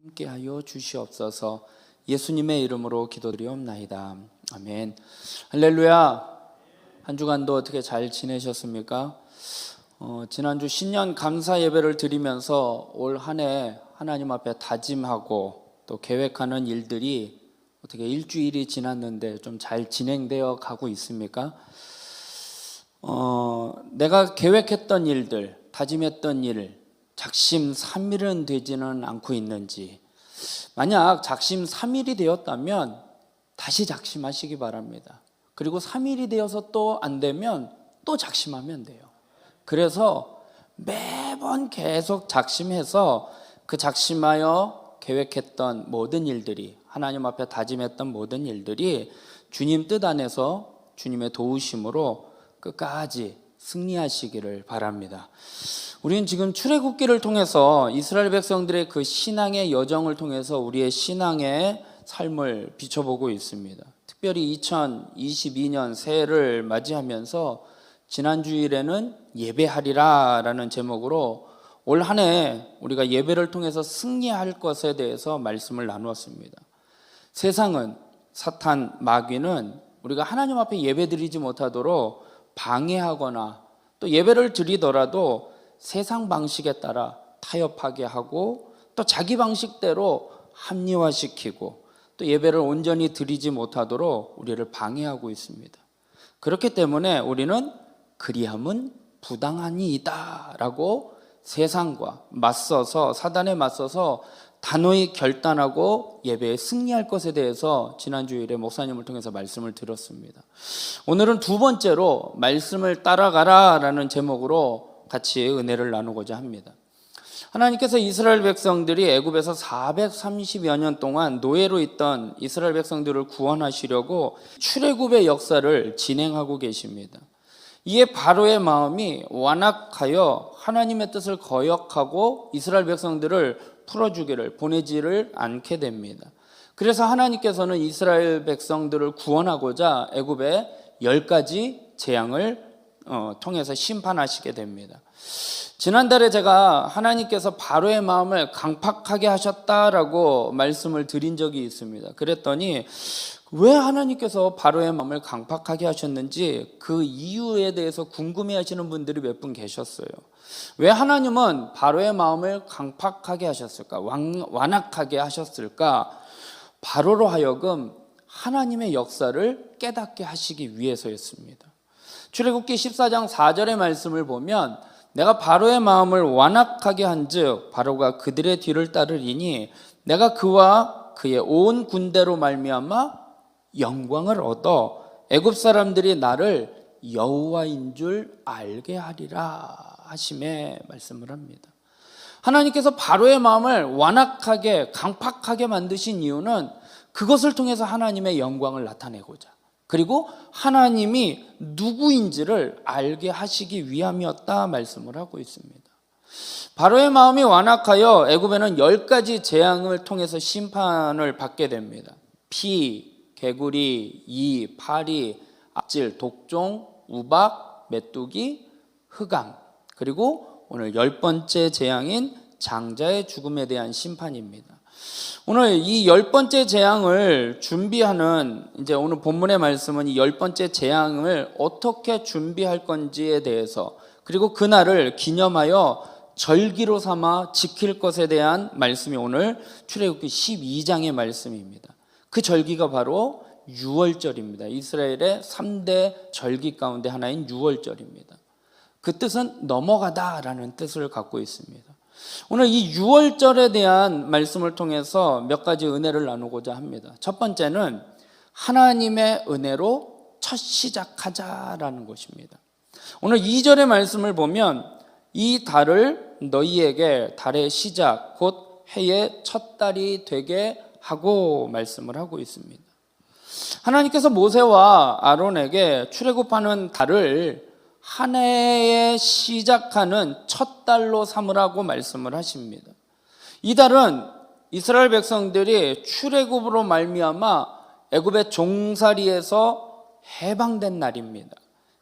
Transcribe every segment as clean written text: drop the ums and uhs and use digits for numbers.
함께하여 주시옵소서. 예수님의 이름으로 기도드리옵나이다. 아멘. 할렐루야. 한 주간도 어떻게 잘 지내셨습니까? 지난주 신년 감사 예배를 드리면서 올 한 해 하나님 앞에 다짐하고 또 계획하는 일들이 어떻게 일주일이 지났는데 좀 잘 진행되어 가고 있습니까? 내가 계획했던 일들, 다짐했던 일, 작심삼일은 되지는 않고 있는지, 만약 작심삼일이 되었다면 다시 작심하시기 바랍니다. 그리고 3일이 되어서 또 안 되면 또 작심하면 돼요. 그래서 매번 계속 작심해서 그 작심하여 계획했던 모든 일들이, 하나님 앞에 다짐했던 모든 일들이 주님 뜻 안에서 주님의 도우심으로 끝까지 승리하시기를 바랍니다. 우리는 지금 출애굽기를 통해서 이스라엘 백성들의 그 신앙의 여정을 통해서 우리의 신앙의 삶을 비춰보고 있습니다. 특별히 2022년 새해를 맞이하면서 지난 주일에는 예배하리라 라는 제목으로 올 한 해 우리가 예배를 통해서 승리할 것에 대해서 말씀을 나누었습니다. 세상은, 사탄, 마귀는 우리가 하나님 앞에 예배드리지 못하도록 방해하거나 또 예배를 드리더라도 세상 방식에 따라 타협하게 하고 또 자기 방식대로 합리화시키고 또 예배를 온전히 드리지 못하도록 우리를 방해하고 있습니다. 그렇기 때문에 우리는 그리함은 부당하니이다 라고 세상과 맞서서, 사단에 맞서서 단호히 결단하고 예배에 승리할 것에 대해서 지난주일에 목사님을 통해서 말씀을 드렸습니다. 오늘은 두 번째로 말씀을 따라가라 라는 제목으로 같이 은혜를 나누고자 합니다. 하나님께서 이스라엘 백성들이 애굽에서 430여 년 동안 노예로 있던 이스라엘 백성들을 구원하시려고 출애굽의 역사를 진행하고 계십니다. 이에 바로의 마음이 완악하여 하나님의 뜻을 거역하고 이스라엘 백성들을 풀어주기를, 보내지를 않게 됩니다. 그래서 하나님께서는 이스라엘 백성들을 구원하고자 애굽에 10가지 재앙을 통해서 심판하시게 됩니다. 지난달에 제가 하나님께서 바로의 마음을 강팍하게 하셨다라고 말씀을 드린 적이 있습니다. 그랬더니 왜 하나님께서 바로의 마음을 강팍하게 하셨는지 그 이유에 대해서 궁금해하시는 분들이 몇 분 계셨어요. 왜 하나님은 바로의 마음을 강팍하게 하셨을까? 완악하게 하셨을까? 바로로 하여금 하나님의 역사를 깨닫게 하시기 위해서였습니다. 출애굽기 14장 4절의 말씀을 보면 내가 바로의 마음을 완악하게 한즉 바로가 그들의 뒤를 따르리니 내가 그와 그의 온 군대로 말미암아 영광을 얻어 애굽 사람들이 나를 여호와인 줄 알게 하리라 하심에 말씀을 합니다. 하나님께서 바로의 마음을 완악하게, 강팍하게 만드신 이유는 그것을 통해서 하나님의 영광을 나타내고자, 그리고 하나님이 누구인지를 알게 하시기 위함이었다 말씀을 하고 있습니다. 바로의 마음이 완악하여 애굽에는 10가지 재앙을 통해서 심판을 받게 됩니다. 피, 개구리, 이, 파리, 악질, 독종, 우박, 메뚜기, 흑암, 그리고 오늘 10번째 재앙인 장자의 죽음에 대한 심판입니다. 오늘 이 10번째 재앙을 준비하는, 이제 오늘 본문의 말씀은 이 10번째 재앙을 어떻게 준비할 건지에 대해서, 그리고 그날을 기념하여 절기로 삼아 지킬 것에 대한 말씀이 오늘 출애굽기 12장의 말씀입니다. 그 절기가 바로 유월절입니다. 이스라엘의 3대 절기 가운데 하나인 유월절입니다. 그 뜻은 넘어가다라는 뜻을 갖고 있습니다. 오늘 이 유월절에 대한 말씀을 통해서 몇 가지 은혜를 나누고자 합니다. 첫 번째는 하나님의 은혜로 첫 시작하자라는 것입니다. 오늘 2절의 말씀을 보면 이 달을 너희에게 달의 시작 곧 해의 첫 달이 되게 하고 말씀을 하고 있습니다. 하나님께서 모세와 아론에게 출애굽하는 달을 한 해에 시작하는 첫 달로 삼으라고 말씀을 하십니다. 이 달은 이스라엘 백성들이 출애굽으로 말미암아 애굽의 종살이에서 해방된 날입니다.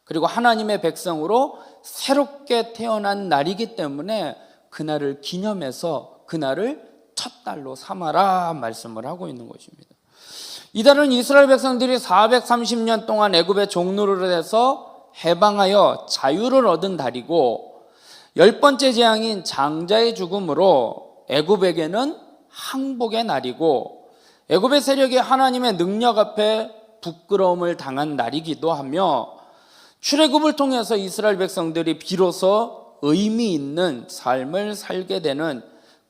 그리고 하나님의 백성으로 새롭게 태어난 날이기 때문에 그날을 기념해서 그날을 첫 달로 삼아라 말씀을 하고 있는 것입니다. 이 달은 이스라엘 백성들이 430년 동안 애굽의 종노릇에서 해방하여 자유를 얻은 달이고, 10번째 재앙인 장자의 죽음으로 애굽에게는 항복의 날이고, 애굽의 세력이 하나님의 능력 앞에 부끄러움을 당한 날이기도 하며, 출애굽을 통해서 이스라엘 백성들이 비로소 의미 있는 삶을 살게 되는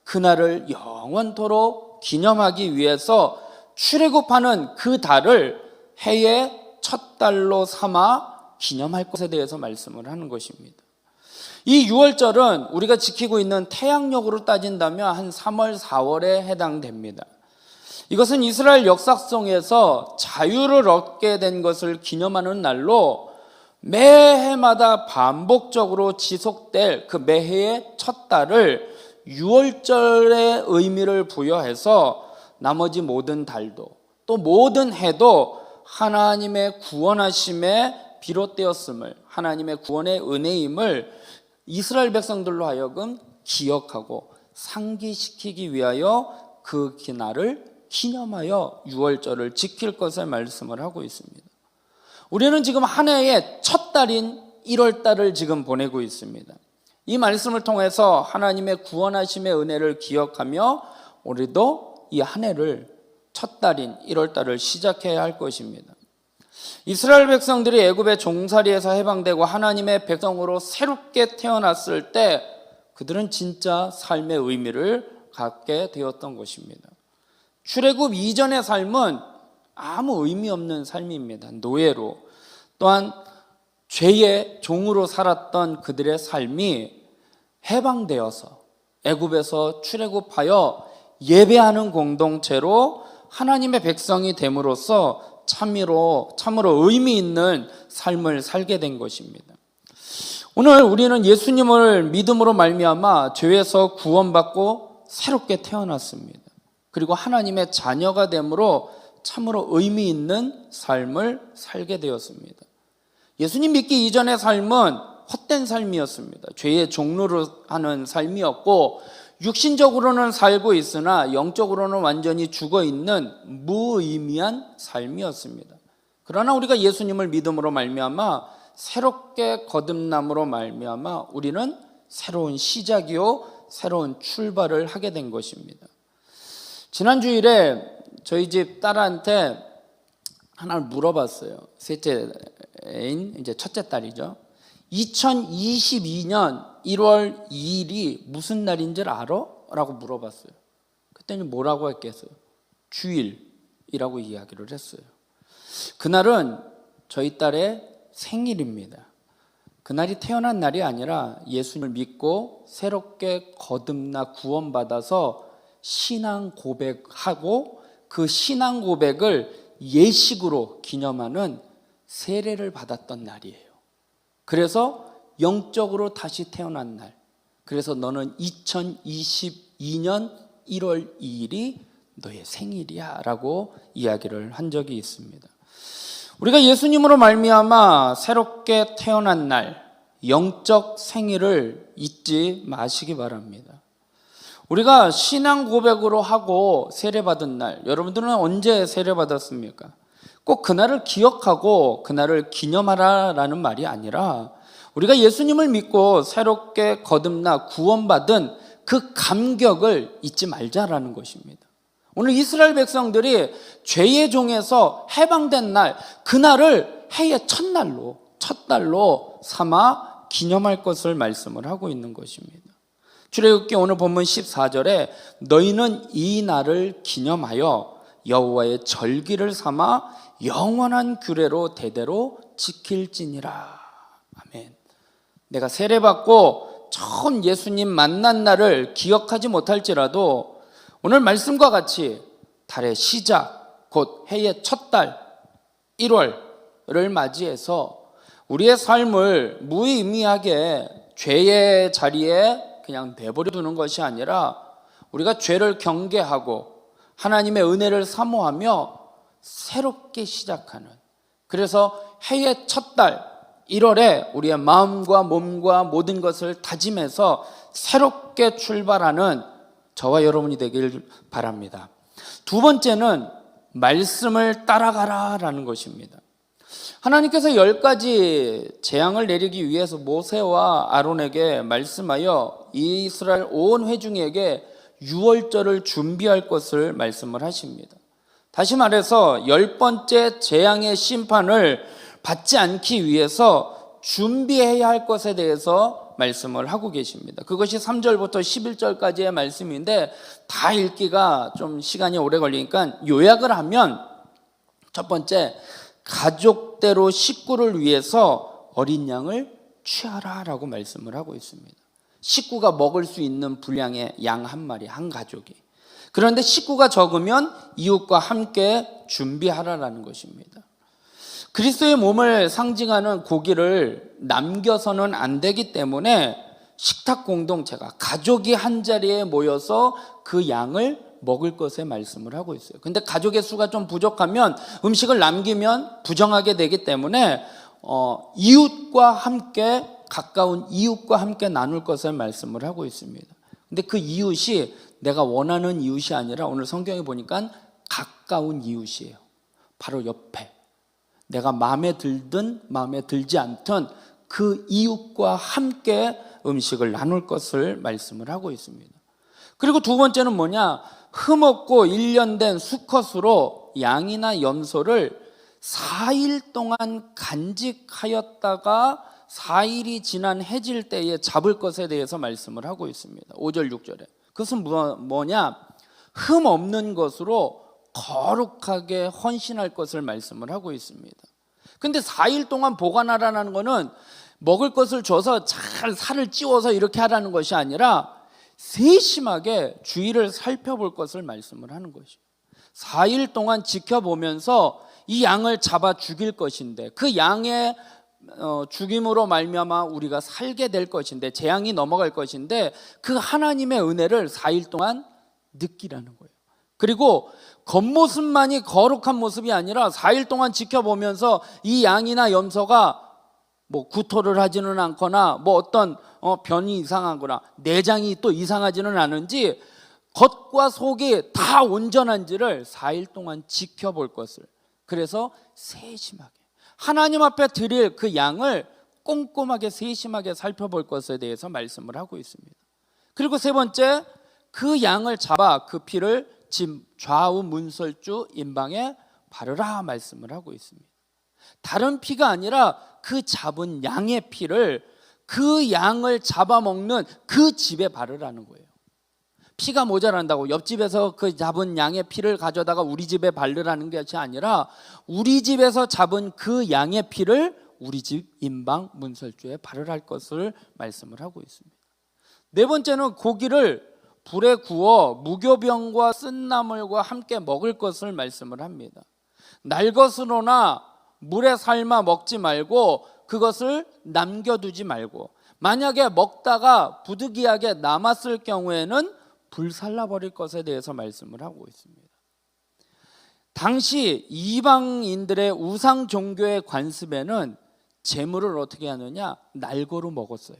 그날을 영원토록 기념하기 위해서 출애굽하는 그 달을 해의 첫 달로 삼아 기념할 것에 대해서 말씀을 하는 것입니다. 이 6월절은 우리가 지키고 있는 태양력으로 따진다면 한 3월, 4월에 해당됩니다. 이것은 이스라엘 역사 속에서 자유를 얻게 된 것을 기념하는 날로 매해마다 반복적으로 지속될 그 매해의 첫 달을 6월절의 의미를 부여해서 나머지 모든 달도 또 모든 해도 하나님의 구원하심에 비롯되었음을, 하나님의 구원의 은혜임을 이스라엘 백성들로 하여금 기억하고 상기시키기 위하여 그 날을 기념하여 6월절을 지킬 것을 말씀을 하고 있습니다. 우리는 지금 한 해의 첫 달인 1월달을 지금 보내고 있습니다. 이 말씀을 통해서 하나님의 구원하심의 은혜를 기억하며 우리도 이 한 해를 첫 달인 1월달을 시작해야 할 것입니다. 이스라엘 백성들이 애굽의 종살이에서 해방되고 하나님의 백성으로 새롭게 태어났을 때 그들은 진짜 삶의 의미를 갖게 되었던 것입니다. 출애굽 이전의 삶은 아무 의미 없는 삶입니다. 노예로, 또한 죄의 종으로 살았던 그들의 삶이 해방되어서 애굽에서 출애굽하여 예배하는 공동체로 하나님의 백성이 됨으로써 참으로 의미 있는 삶을 살게 된 것입니다. 오늘 우리는 예수님을 믿음으로 말미암아 죄에서 구원받고 새롭게 태어났습니다. 그리고 하나님의 자녀가 됨으로 참으로 의미 있는 삶을 살게 되었습니다. 예수님 믿기 이전의 삶은 헛된 삶이었습니다. 죄의 종로를 하는 삶이었고, 육신적으로는 살고 있으나 영적으로는 완전히 죽어있는 무의미한 삶이었습니다. 그러나 우리가 예수님을 믿음으로 말미암아 새롭게 거듭남으로 말미암아 우리는 새로운 시작이요 새로운 출발을 하게 된 것입니다. 지난 주일에 저희 집 딸한테 하나를 물어봤어요. 셋째인 이제 첫째 딸이죠. 2022년 1월 2일이 무슨 날인 줄 알아? 라고 물어봤어요. 그때는 뭐라고 했겠어요? 주일이라고 이야기를 했어요. 그날은 저희 딸의 생일입니다. 그날이 태어난 날이 아니라 예수님을 믿고 새롭게 거듭나 구원받아서 신앙 고백하고 그 신앙 고백을 예식으로 기념하는 세례를 받았던 날이에요. 그래서 영적으로 다시 태어난 날, 그래서 너는 2022년 1월 2일이 너의 생일이야 라고 이야기를 한 적이 있습니다. 우리가 예수님으로 말미암아 새롭게 태어난 날, 영적 생일을 잊지 마시기 바랍니다. 우리가 신앙 고백으로 하고 세례받은 날, 여러분들은 언제 세례받았습니까? 꼭 그날을 기억하고 그날을 기념하라라는 말이 아니라 우리가 예수님을 믿고 새롭게 거듭나 구원받은 그 감격을 잊지 말자라는 것입니다. 오늘 이스라엘 백성들이 죄의 종에서 해방된 날, 그날을 해의 첫 달로 삼아 기념할 것을 말씀을 하고 있는 것입니다. 출애굽기 오늘 본문 14절에 너희는 이 날을 기념하여 여호와의 절기를 삼아 영원한 규례로 대대로 지킬지니라. 아멘. 내가 세례받고 처음 예수님 만난 날을 기억하지 못할지라도 오늘 말씀과 같이 달의 시작, 곧 해의 첫 달 1월을 맞이해서 우리의 삶을 무의미하게 죄의 자리에 그냥 내버려 두는 것이 아니라 우리가 죄를 경계하고 하나님의 은혜를 사모하며 새롭게 시작하는, 그래서 해의 첫 달 1월에 우리의 마음과 몸과 모든 것을 다짐해서 새롭게 출발하는 저와 여러분이 되길 바랍니다. 두 번째는 말씀을 따라가라라는 것입니다. 하나님께서 10가지 재앙을 내리기 위해서 모세와 아론에게 말씀하여 이스라엘 온 회중에게 유월절을 준비할 것을 말씀을 하십니다. 다시 말해서 10번째 재앙의 심판을 받지 않기 위해서 준비해야 할 것에 대해서 말씀을 하고 계십니다. 그것이 3절부터 11절까지의 말씀인데 다 읽기가 좀 시간이 오래 걸리니까 요약을 하면, 첫 번째, 가족대로 식구를 위해서 어린 양을 취하라라고 말씀을 하고 있습니다. 식구가 먹을 수 있는 분량의 양 한 마리, 한 가족이. 그런데 식구가 적으면 이웃과 함께 준비하라라는 것입니다. 그리스도의 몸을 상징하는 고기를 남겨서는 안 되기 때문에 식탁 공동체가, 가족이 한 자리에 모여서 그 양을 먹을 것에 말씀을 하고 있어요. 근데 가족의 수가 좀 부족하면 음식을 남기면 부정하게 되기 때문에 이웃과 함께, 가까운 이웃과 함께 나눌 것을 말씀을 하고 있습니다. 근데 그 이웃이 내가 원하는 이웃이 아니라 오늘 성경에 보니까 가까운 이웃이에요. 바로 옆에, 내가 마음에 들든 마음에 들지 않든 그 이웃과 함께 음식을 나눌 것을 말씀을 하고 있습니다. 그리고 두 번째는 뭐냐? 흠없고 1년 된 수컷으로 양이나 염소를 4일 동안 간직하였다가 4일이 지난 해질 때에 잡을 것에 대해서 말씀을 하고 있습니다. 5절 6절에. 그것은 뭐냐? 흠 없는 것으로 거룩하게 헌신할 것을 말씀을 하고 있습니다. 근데 4일 동안 보관하라는 것은 먹을 것을 줘서 잘 살을 찌워서 이렇게 하라는 것이 아니라 세심하게 주의를 살펴볼 것을 말씀을 하는 것이죠. 4일 동안 지켜보면서 이 양을 잡아 죽일 것인데, 그 양의 죽임으로 말미암아 우리가 살게 될 것인데, 재앙이 넘어갈 것인데, 그 하나님의 은혜를 4일 동안 느끼라는 거예요. 그리고 겉모습만이 거룩한 모습이 아니라 4일 동안 지켜보면서 이 양이나 염소가 뭐 구토를 하지는 않거나 뭐 어떤 변이 이상하거나 내장이 또 이상하지는 않은지 겉과 속이 다 온전한지를 4일 동안 지켜볼 것을, 그래서 세심하게 하나님 앞에 드릴 그 양을 꼼꼼하게 세심하게 살펴볼 것에 대해서 말씀을 하고 있습니다. 그리고 세 번째, 그 양을 잡아 그 피를 집 좌우 문설주 임방에 바르라 말씀을 하고 있습니다. 다른 피가 아니라 그 잡은 양의 피를 그 양을 잡아먹는 그 집에 바르라는 거예요. 피가 모자란다고 옆집에서 그 잡은 양의 피를 가져다가 우리 집에 바르라는 것이 아니라 우리 집에서 잡은 그 양의 피를 우리 집 임방 문설주에 바르랄 것을 말씀을 하고 있습니다. 네 번째는 고기를 불에 구워 무교병과 쓴나물과 함께 먹을 것을 말씀을 합니다. 날 것으로나 물에 삶아 먹지 말고 그것을 남겨두지 말고, 만약에 먹다가 부득이하게 남았을 경우에는 불살라버릴 것에 대해서 말씀을 하고 있습니다. 당시 이방인들의 우상 종교의 관습에는 제물을 어떻게 하느냐? 날거로 먹었어요.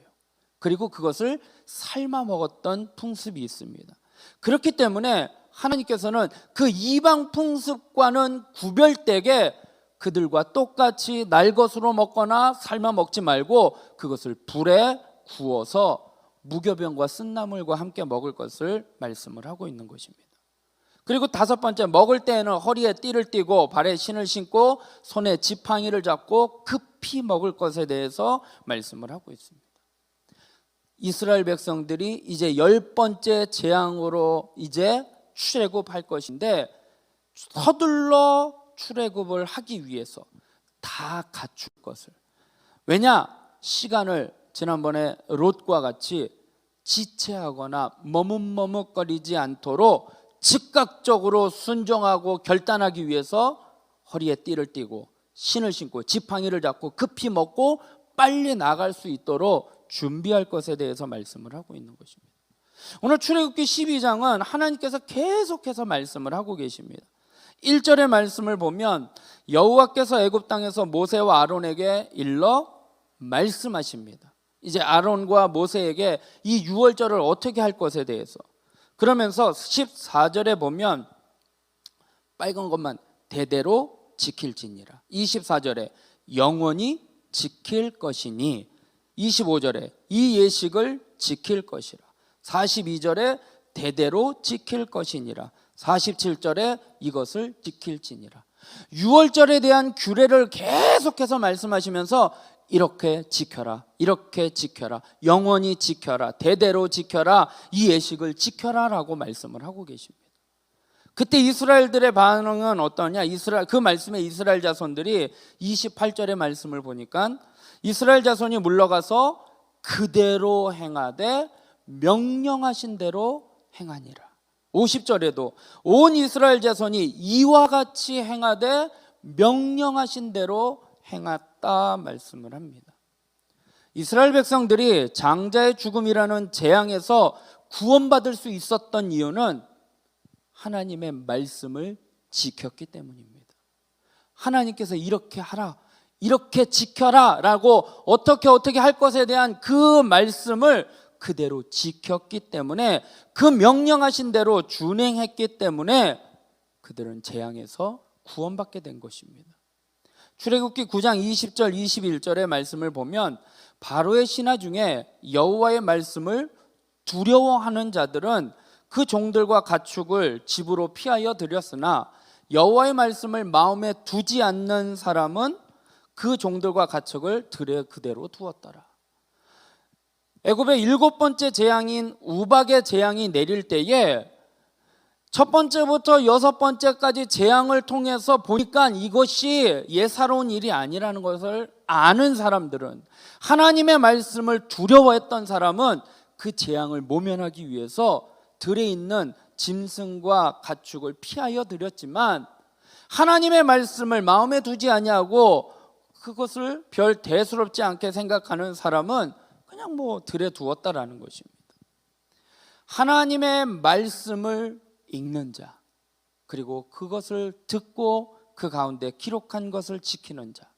그리고 그것을 삶아 먹었던 풍습이 있습니다. 그렇기 때문에 하나님께서는 그 이방 풍습과는 구별되게 그들과 똑같이 날 것으로 먹거나 삶아 먹지 말고 그것을 불에 구워서 무교병과 쓴나물과 함께 먹을 것을 말씀을 하고 있는 것입니다. 그리고 다섯 번째, 먹을 때에는 허리에 띠를 띠고 발에 신을 신고 손에 지팡이를 잡고 급히 먹을 것에 대해서 말씀을 하고 있습니다. 이스라엘 백성들이 이제 10번째 재앙으로 이제 출애굽할 것인데, 서둘러 출애굽을 하기 위해서 다 갖출 것을, 왜냐? 시간을 지난번에 롯과 같이 지체하거나 머뭇머뭇거리지 않도록 즉각적으로 순종하고 결단하기 위해서 허리에 띠를 띠고 신을 신고 지팡이를 잡고 급히 먹고 빨리 나갈 수 있도록 준비할 것에 대해서 말씀을 하고 있는 것입니다. 오늘 출애굽기 12장은 하나님께서 계속해서 말씀을 하고 계십니다. 1절의 말씀을 보면 여호와께서 애굽 땅에서 모세와 아론에게 일러 말씀하십니다. 이제 아론과 모세에게 이 유월절을 어떻게 할 것에 대해서, 그러면서 14절에 보면 빨간 것만 대대로 지킬지니라. 24절에 영원히 지킬 것이니, 25절에 이 예식을 지킬 것이라. 42절에 대대로 지킬 것이니라. 47절에 이것을 지킬지니라. 6월절에 대한 규례를 계속해서 말씀하시면서 이렇게 지켜라, 이렇게 지켜라, 영원히 지켜라, 대대로 지켜라, 이 예식을 지켜라 라고 말씀을 하고 계십니다. 그때 이스라엘들의 반응은 어떠냐? 그 말씀에 이스라엘 자손들이 28절의 말씀을 보니까 이스라엘 자손이 물러가서 그대로 행하되 명령하신 대로 행하니라. 50절에도 온 이스라엘 자손이 이와 같이 행하되 명령하신 대로 행했다 말씀을 합니다. 이스라엘 백성들이 장자의 죽음이라는 재앙에서 구원받을 수 있었던 이유는 하나님의 말씀을 지켰기 때문입니다. 하나님께서 이렇게 하라, 이렇게 지켜라 라고 어떻게 할 것에 대한 그 말씀을 그대로 지켰기 때문에, 그 명령하신 대로 준행했기 때문에 그들은 재앙에서 구원받게 된 것입니다. 출애굽기 9장 20절 21절의 말씀을 보면 바로의 신하 중에 여호와의 말씀을 두려워하는 자들은 그 종들과 가축을 집으로 피하여 들였으나 여호와의 말씀을 마음에 두지 않는 사람은 그 종들과 가축을 들에 그대로 두었더라. 애굽의 7번째 재앙인 우박의 재앙이 내릴 때에 첫 번째부터 6번째까지 재앙을 통해서 보니까 이것이 예사로운 일이 아니라는 것을 아는 사람들은, 하나님의 말씀을 두려워했던 사람은 그 재앙을 모면하기 위해서 들에 있는 짐승과 가축을 피하여 드렸지만, 하나님의 말씀을 마음에 두지 아니하고 그것을 별 대수롭지 않게 생각하는 사람은 그냥 들에 두었다라는 것입니다. 하나님의 말씀을 읽는 자, 그리고 그것을 듣고 그 가운데 기록한 것을 지키는 자.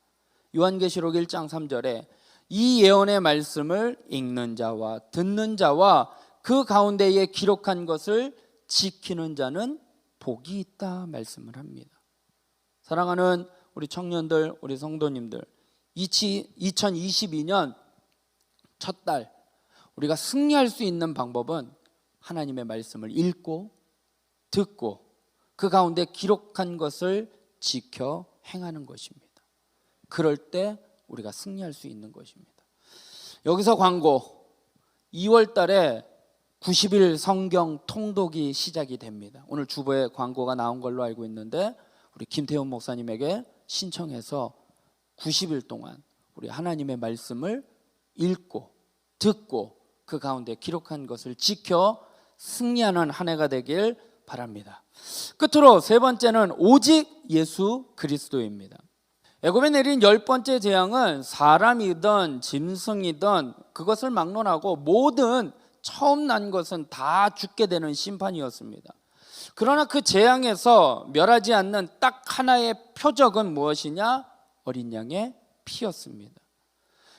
요한계시록 1장 3절에 이 예언의 말씀을 읽는 자와 듣는 자와 그 가운데에 기록한 것을 지키는 자는 복이 있다 말씀을 합니다. 사랑하는 우리 청년들, 우리 성도님들, 2022년 첫 달 우리가 승리할 수 있는 방법은 하나님의 말씀을 읽고 듣고 그 가운데 기록한 것을 지켜 행하는 것입니다. 그럴 때 우리가 승리할 수 있는 것입니다. 여기서 광고, 2월 달에 90일 성경 통독이 시작이 됩니다. 오늘 주보에 광고가 나온 걸로 알고 있는데 우리 김태훈 목사님에게 신청해서 90일 동안 우리 하나님의 말씀을 읽고 듣고 그 가운데 기록한 것을 지켜 승리하는 한 해가 되길 바랍니다. 끝으로 세 번째는 오직 예수 그리스도입니다. 애굽에 내린 10번째 재앙은 사람이든 짐승이든 그것을 막론하고 모든 처음 난 것은 다 죽게 되는 심판이었습니다. 그러나 그 재앙에서 멸하지 않는 딱 하나의 표적은 무엇이냐? 어린 양의 피였습니다.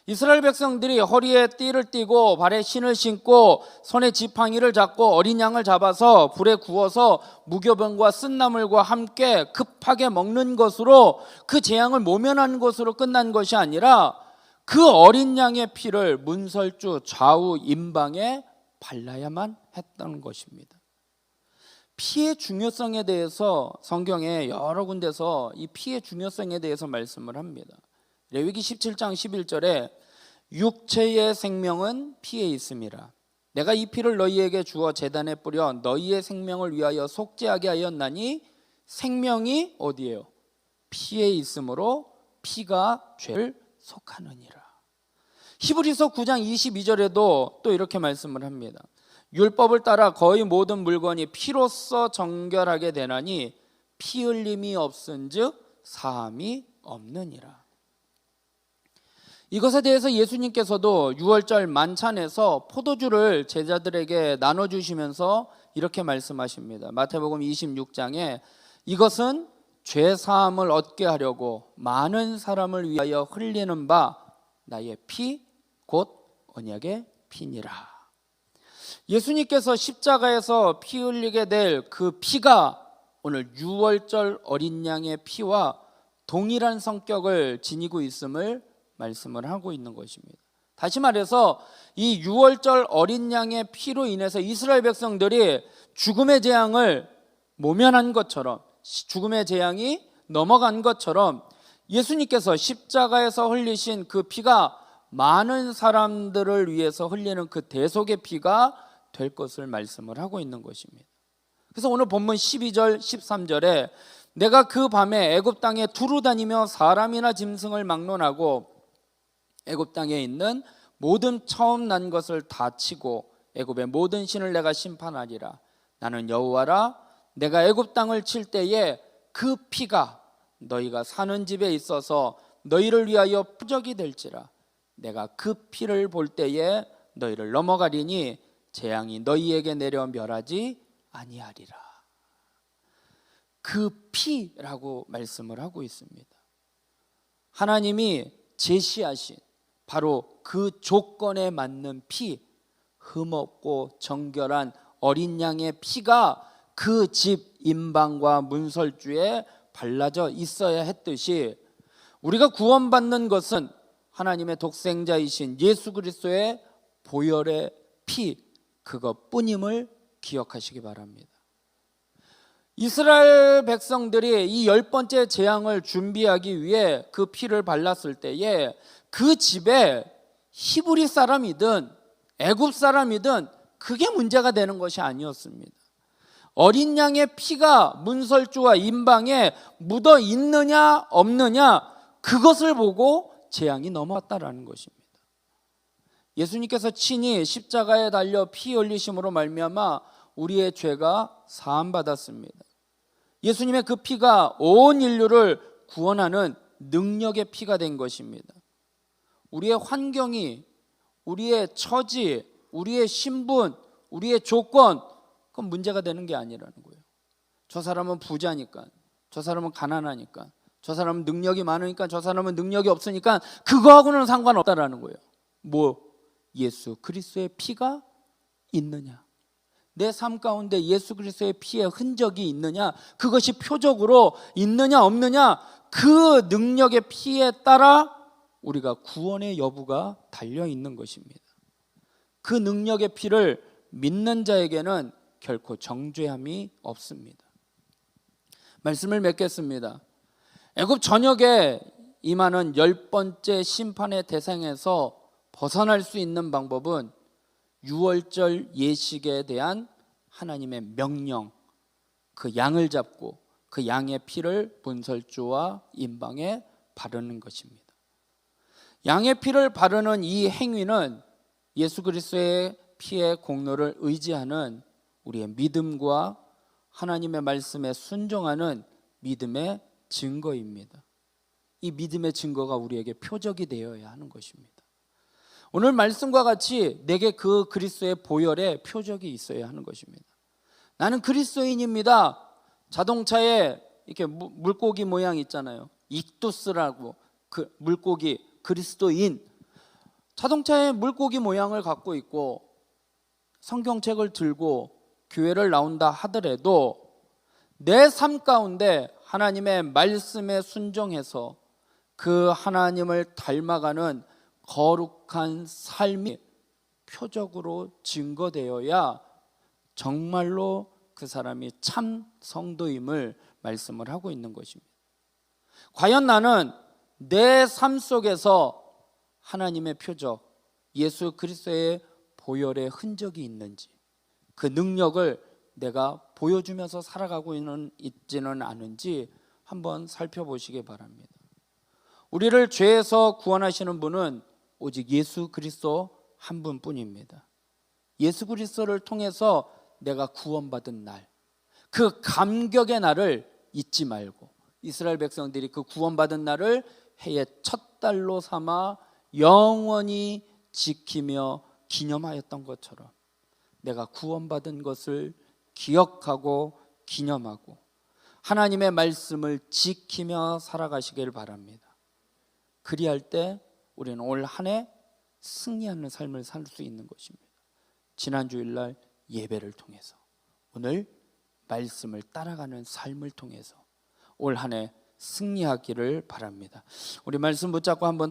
이스라엘 백성들이 허리에 띠를 띠고 발에 신을 신고 손에 지팡이를 잡고 어린 양을 잡아서 불에 구워서 무교병과 쓴나물과 함께 급하게 먹는 것으로 그 재앙을 모면한 것으로 끝난 것이 아니라 그 어린 양의 피를 문설주 좌우 임방에 발라야만 했던 것입니다. 피의 중요성에 대해서 성경에 여러 군데서 이 피의 중요성에 대해서 말씀을 합니다. 레위기 17장 11절에 육체의 생명은 피에 있음이라. 내가 이 피를 너희에게 주어 제단에 뿌려 너희의 생명을 위하여 속죄하게 하였나니 생명이 어디에요? 피에 있으므로 피가 죄를 속하느니라. 히브리서 9장 22절에도 또 이렇게 말씀을 합니다. 율법을 따라 거의 모든 물건이 피로써 정결하게 되나니 피 흘림이 없은즉 사함이 없느니라. 이것에 대해서 예수님께서도 6월절 만찬에서 포도주를 제자들에게 나눠주시면서 이렇게 말씀하십니다. 마태복음 26장에 이것은 죄사함을 얻게 하려고 많은 사람을 위하여 흘리는 바 나의 피 곧 언약의 피니라. 예수님께서 십자가에서 피 흘리게 될 그 피가 오늘 유월절 어린 양의 피와 동일한 성격을 지니고 있음을 말씀을 하고 있는 것입니다. 다시 말해서 이 유월절 어린 양의 피로 인해서 이스라엘 백성들이 죽음의 재앙을 모면한 것처럼, 죽음의 재앙이 넘어간 것처럼 예수님께서 십자가에서 흘리신 그 피가 많은 사람들을 위해서 흘리는 그 대속의 피가 될 것을 말씀을 하고 있는 것입니다. 그래서 오늘 본문 12절 13절에 내가 그 밤에 애굽 땅에 두루 다니며 사람이나 짐승을 막론하고 애굽 땅에 있는 모든 처음 난 것을 다 치고 애굽의 모든 신을 내가 심판하리라. 나는 여호와라. 내가 애굽 땅을 칠 때에 그 피가 너희가 사는 집에 있어서 너희를 위하여 표적이 될지라. 내가 그 피를 볼 때에 너희를 넘어가리니 재앙이 너희에게 내려 멸하지 아니하리라. 그 피라고 말씀을 하고 있습니다. 하나님이 제시하신 바로 그 조건에 맞는 피, 흠없고 정결한 어린 양의 피가 그 집 임방과 문설주에 발라져 있어야 했듯이 우리가 구원받는 것은 하나님의 독생자이신 예수 그리스도의 보혈의 피, 그것뿐임을 기억하시기 바랍니다. 이스라엘 백성들이 이 10번째 재앙을 준비하기 위해 그 피를 발랐을 때에 그 집에 히브리 사람이든 애굽 사람이든 그게 문제가 되는 것이 아니었습니다. 어린 양의 피가 문설주와 임방에 묻어 있느냐 없느냐 그것을 보고 재앙이 넘어왔다라는 것입니다. 예수님께서 친히 십자가에 달려 피 흘리심으로 말미암아 우리의 죄가 사함받았습니다. 예수님의 그 피가 온 인류를 구원하는 능력의 피가 된 것입니다. 우리의 환경이, 우리의 처지, 우리의 신분, 우리의 조건, 그건 문제가 되는 게 아니라는 거예요. 저 사람은 부자니까, 저 사람은 가난하니까, 저 사람은 능력이 많으니까, 저 사람은 능력이 없으니까 그거하고는 상관없다라는 거예요. 예수 그리스도의 피가 있느냐, 내 삶 가운데 예수 그리스도의 피의 흔적이 있느냐, 그것이 표적으로 있느냐 없느냐, 그 능력의 피에 따라 우리가 구원의 여부가 달려 있는 것입니다. 그 능력의 피를 믿는 자에게는 결코 정죄함이 없습니다. 말씀을 맺겠습니다. 애굽 전역에 임하는 10번째 심판의 대상에서 벗어날 수 있는 방법은 유월절 예식에 대한 하나님의 명령, 그 양을 잡고 그 양의 피를 문설주와 임방에 바르는 것입니다. 양의 피를 바르는 이 행위는 예수 그리스도의 피의 공로를 의지하는 우리의 믿음과 하나님의 말씀에 순종하는 믿음의 증거입니다. 이 믿음의 증거가 우리에게 표적이 되어야 하는 것입니다. 오늘 말씀과 같이 내게 그 그리스도의 보혈의 표적이 있어야 하는 것입니다. 나는 그리스도인입니다. 자동차에 이렇게 물고기 모양 있잖아요. 익두스라고, 그 물고기, 그리스도인. 자동차에 물고기 모양을 갖고 있고 성경책을 들고 교회를 나온다 하더라도 내 삶 가운데 하나님의 말씀에 순종해서 그 하나님을 닮아가는 거룩한 삶이 표적으로 증거되어야 정말로 그 사람이 참 성도임을 말씀을 하고 있는 것입니다. 과연 나는 내 삶 속에서 하나님의 표적, 예수 그리스도의 보혈의 흔적이 있는지, 그 능력을 내가 보여주면서 살아가고 있지는 않은지 한번 살펴보시기 바랍니다. 우리를 죄에서 구원하시는 분은 오직 예수 그리스도 한 분뿐입니다. 예수 그리스도를 통해서 내가 구원받은 날, 그 감격의 날을 잊지 말고, 이스라엘 백성들이 그 구원받은 날을 해의 첫 달로 삼아 영원히 지키며 기념하였던 것처럼 내가 구원받은 것을 기억하고 기념하고 하나님의 말씀을 지키며 살아가시길 바랍니다. 그리할 때 우리는 올 한 해 승리하는 삶을 살 수 있는 것입니다. 지난 주일날 예배를 통해서, 오늘 말씀을 따라가는 삶을 통해서 올 한 해 승리하기를 바랍니다. 우리 말씀 붙잡고 한번